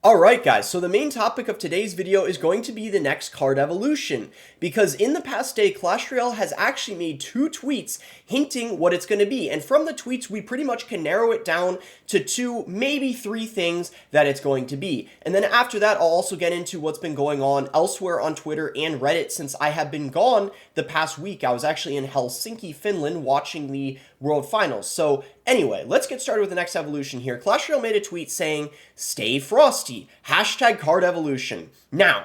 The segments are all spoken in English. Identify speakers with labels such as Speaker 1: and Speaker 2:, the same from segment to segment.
Speaker 1: Alright guys, so the main topic of today's video is going to be the next card evolution, because in the past day, Clash Royale has actually made 2 tweets hinting what it's going to be, and from the tweets we pretty much can narrow it down to 2, maybe 3 things that it's going to be. And then after that, I'll also get into what's been going on elsewhere on Twitter and Reddit since I have been gone the past week. I was actually in Helsinki, Finland watching the World Finals. So anyway, let's get started with the next evolution here. Clash Royale made a tweet saying, "Stay frosty, hashtag card evolution." Now,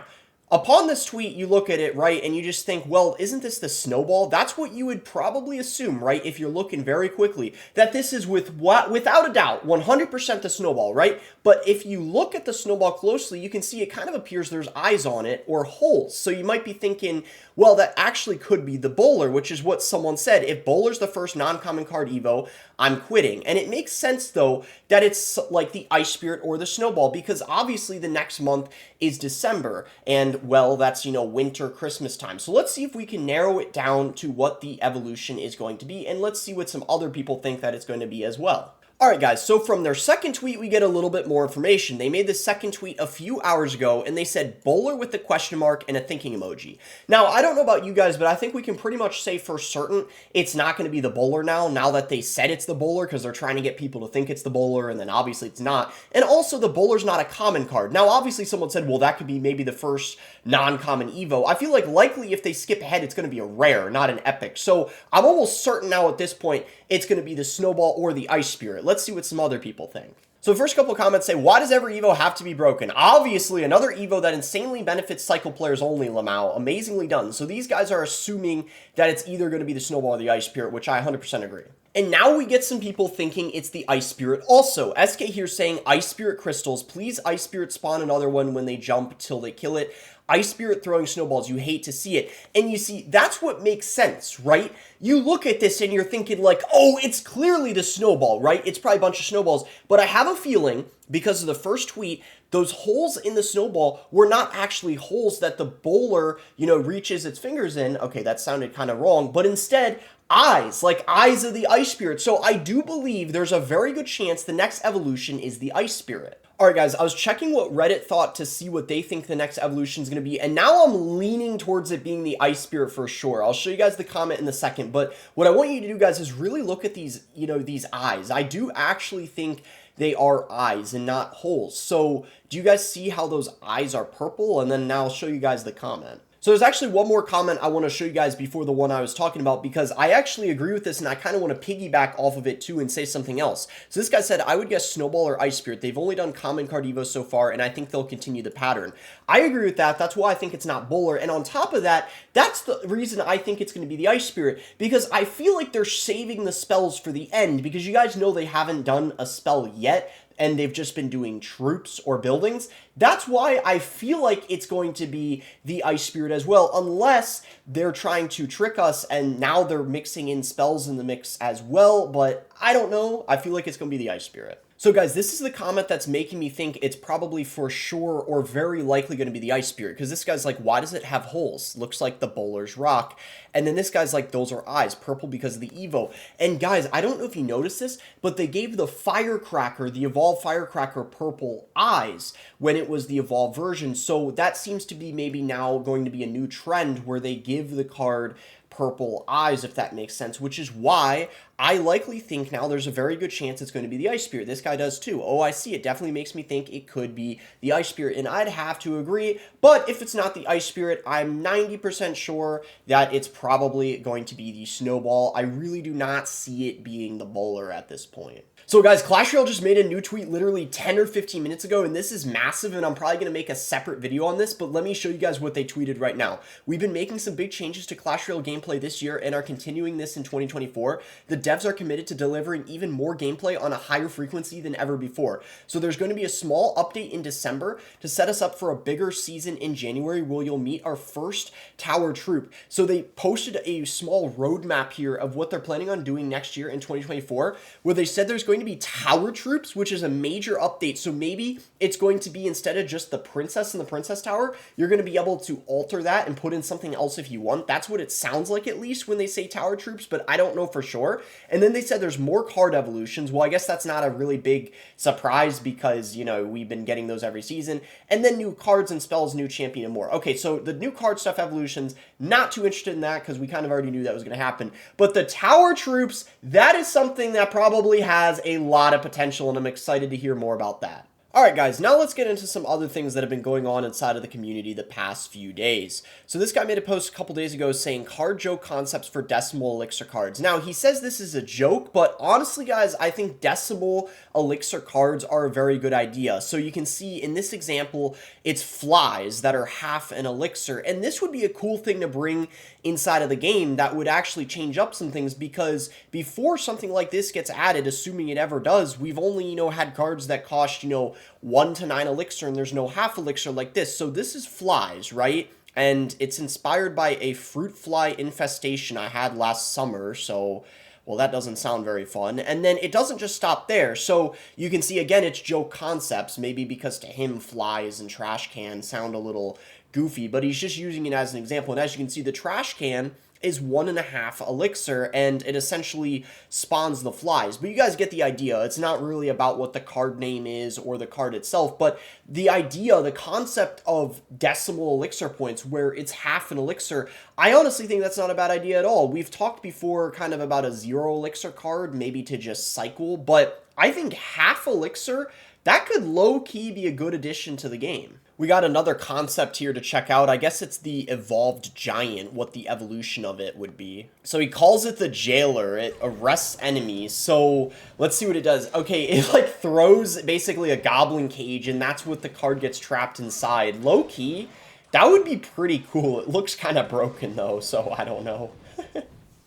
Speaker 1: upon this tweet, you look at it, right, and you just think, well, isn't this the snowball? That's what you would probably assume, right, if you're looking very quickly, that this is without a doubt, 100% the snowball, right? But if you look at the snowball closely, you can see it kind of appears there's eyes on it or holes. So you might be thinking, well, that actually could be the bowler, which is what someone said. If bowler's the first non-common card Evo, I'm quitting. And it makes sense, though, that it's like the Ice Spirit or the Snowball, because obviously the next month is December, and, well, that's, winter, Christmas time. So let's see if we can narrow it down to what the evolution is going to be, and let's see what some other people think that it's going to be as well. Alright guys, so from their second tweet, we get a little bit more information. They made the second tweet a few hours ago, and they said bowler with the question mark and a thinking emoji. Now, I don't know about you guys, but I think we can pretty much say for certain it's not going to be the bowler now that they said it's the bowler, because they're trying to get people to think it's the bowler, and then obviously it's not. And also, the bowler's not a common card. Now, obviously someone said, well, that could be maybe the first non-common Evo. I feel like likely if they skip ahead, it's going to be a rare, not an epic. So I'm almost certain now at this point, it's going to be the Snowball or the Ice Spirit. Let's see what some other people think. So the first couple of comments say, why does every Evo have to be broken? Obviously, another Evo that insanely benefits cycle players only, Lamau. Amazingly done. So these guys are assuming that it's either going to be the Snowball or the Ice Spirit, which I 100% agree. And now we get some people thinking it's the Ice Spirit also. SK here saying, Ice Spirit crystals. Please Ice Spirit spawn another one when they jump till they kill it. Ice Spirit throwing snowballs, you hate to see it. And you see, that's what makes sense, right? You look at this and you're thinking like, oh, it's clearly the snowball, right? It's probably a bunch of snowballs. But I have a feeling, because of the first tweet, those holes in the snowball were not actually holes that the bowler, reaches its fingers in. Okay, that sounded kind of wrong. But instead, eyes, like eyes of the Ice Spirit. So I do believe there's a very good chance the next evolution is the Ice Spirit. Alright guys, I was checking what Reddit thought to see what they think the next evolution is going to be, and now I'm leaning towards it being the Ice Spirit for sure. I'll show you guys the comment in a second, but what I want you to do, guys, is really look at these, these eyes. I do actually think they are eyes and not holes. So do you guys see how those eyes are purple? And then now I'll show you guys the comment. So there's actually one more comment I want to show you guys before the one I was talking about, because I actually agree with this and I kind of want to piggyback off of it too and say something else. So this guy said, I would guess Snowball or Ice Spirit. They've only done common card Evo so far, and I think they'll continue the pattern. I agree with that. That's why I think it's not bowler. And on top of that, that's the reason I think it's going to be the Ice Spirit, because I feel like they're saving the spells for the end, because you guys know they haven't done a spell yet, and they've just been doing troops or buildings. That's why I feel like it's going to be the Ice Spirit as well, unless they're trying to trick us and now they're mixing in spells in the mix as well, but I don't know. I feel like it's going to be the Ice Spirit. So guys, this is the comment that's making me think it's probably for sure or very likely going to be the Ice Spirit, because this guy's like, why does it have holes? Looks like the bowler's rock. And then this guy's like, those are eyes, purple because of the Evo. And guys, I don't know if you noticed this, but they gave the Firecracker, the Evolved Firecracker, purple eyes when it was the Evolved version. So that seems to be maybe now going to be a new trend where they give the card purple eyes, if that makes sense, which is why I likely think now there's a very good chance it's going to be the Ice Spirit. This guy does too. Oh, I see. It definitely makes me think it could be the Ice Spirit, and I'd have to agree. But if it's not the Ice Spirit, I'm 90% sure that it's probably going to be the Snowball. I really do not see it being the bowler at this point. So guys, Clash Royale just made a new tweet literally 10 or 15 minutes ago, and this is massive, and I'm probably going to make a separate video on this, but let me show you guys what they tweeted right now. We've been making some big changes to Clash Royale gameplay this year and are continuing this in 2024. The devs are committed to delivering even more gameplay on a higher frequency than ever before. So there's going to be a small update in December to set us up for a bigger season in January where you'll meet our first tower troop. So they posted a small roadmap here of what they're planning on doing next year in 2024, where they said there's going going to be Tower Troops, which is a major update. So maybe it's going to be, instead of just the princess and the princess tower, you're going to be able to alter that and put in something else if you want. That's what it sounds like, at least, when they say Tower Troops, but I don't know for sure. And then they said there's more card evolutions. Well, I guess that's not a really big surprise because, you know, we've been getting those every season. And then new cards and spells, new champion, and more. Okay, so the new card stuff evolutions, not too interested in that because we kind of already knew that was going to happen. But the Tower Troops, that is something that probably has a lot of potential, and I'm excited to hear more about that. Alright guys, now let's get into some other things that have been going on inside of the community the past few days. So this guy made a post a couple days ago saying card joke concepts for Decimal Elixir cards. Now, he says this is a joke, but honestly guys, I think Decimal Elixir cards are a very good idea. So you can see in this example, it's flies that are half an elixir, and this would be a cool thing to bring inside of the game that would actually change up some things, because before something like this gets added, assuming it ever does, we've only, you know, had cards that cost, you know, 1 to 9 elixir, and there's no half elixir like this. So this is flies, right? And it's inspired by a fruit fly infestation I had last summer, so, well, that doesn't sound very fun. And then it doesn't just stop there. So you can see, again, it's joke concepts, maybe because to him flies and trash cans sound a little goofy, but he's just using it as an example. And as you can see, the trash can is 1.5 elixir, and it essentially spawns the flies. But you guys get the idea. It's not really about what the card name is or the card itself, but the idea, the concept of decimal elixir points where it's half an elixir, I honestly think that's not a bad idea at all. We've talked before kind of about a 0 elixir card, maybe to just cycle, but I think half elixir, that could low-key be a good addition to the game. We got another concept here to check out. I guess it's the Evolved Giant, what the evolution of it would be. So he calls it the Jailer. It arrests enemies. So let's see what it does. Okay, it like throws basically a goblin cage, and that's what the card gets trapped inside. Low-key, that would be pretty cool. It looks kind of broken though, so I don't know.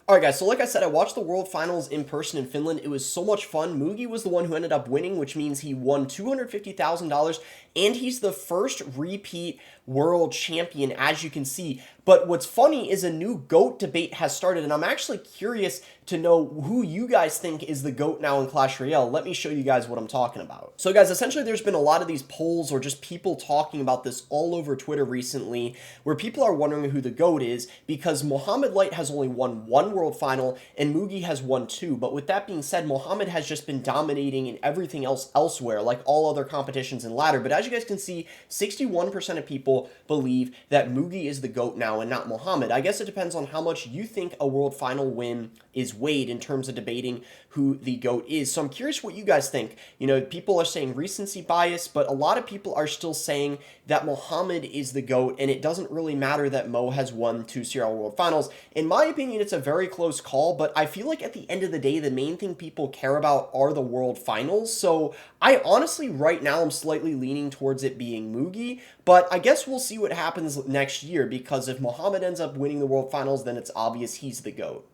Speaker 1: Alright guys, so like I said, I watched the World Finals in person in Finland. It was so much fun. Mugi was the one who ended up winning, which means he won $250,000, and he's the first repeat world champion, as you can see. But what's funny is a new GOAT debate has started, and I'm actually curious to know who you guys think is the GOAT now in Clash Royale. Let me show you guys what I'm talking about. So guys, essentially there's been a lot of these polls or just people talking about this all over Twitter recently, where people are wondering who the GOAT is, because Mohamed Light has only won 1 World Final and Mugi has won 2. But with that being said, Mohamed has just been dominating in everything else elsewhere, like all other competitions in ladder. But as you guys can see, 61% of people believe that Mugi is the GOAT now and not Mohamed. I guess it depends on how much you think a World Final win is weighed in terms of debating who the GOAT is. So I'm curious what you guys think. You know, people are saying recency bias, but a lot of people are still saying that Mohamed is the GOAT, and it doesn't really matter that Mo has won 2 CRL World Finals. In my opinion, it's a very close call, but I feel like at the end of the day, the main thing people care about are the World Finals. So I honestly, right now, I'm slightly leaning towards it being Mugi, but I guess we'll see what happens next year, because if Mohamed ends up winning the World Finals, then it's obvious he's the GOAT.